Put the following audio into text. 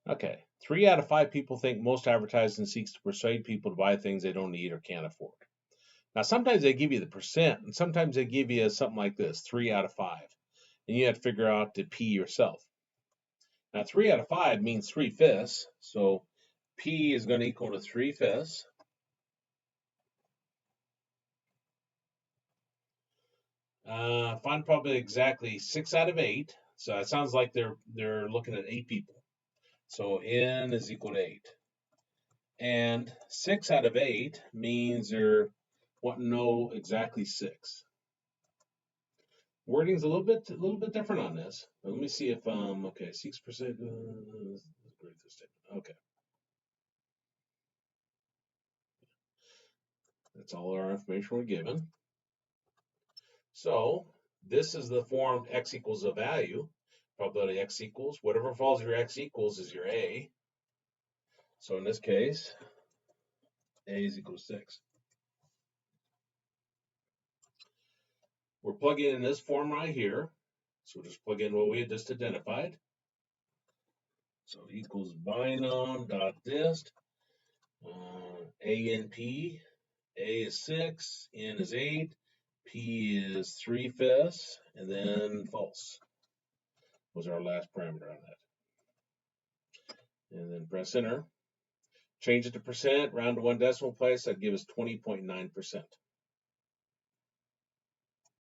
Okay, 3 out of 5 people think most advertising seeks to persuade people to buy things they don't need or can't afford. Now, sometimes they give you the percent, and sometimes they give you something like this, 3 out of 5, and you have to figure out the P yourself. Now, 3 out of 5 means 3/5, so P is going to equal to 3/5. Find probably exactly 6 out of 8. So it sounds like they're looking at 8 people. So n is equal to 8. And 6 out of 8 means they're wanting to know exactly 6. Wording's a little bit different on this. But let me see if okay, 6%. Okay, that's all our information we're given. So this is the form x equals a value. Probability x equals whatever falls your x equals is your a. So in this case, a is equal to 6. We're plugging in this form right here. So we'll just plug in what we had just identified. So equals binom dot dist. A and P. A is 6, N is 8, P is 3/5, and then false was our last parameter on that. And then press enter. Change it to percent, round to one decimal place, that'd give us 20.9%.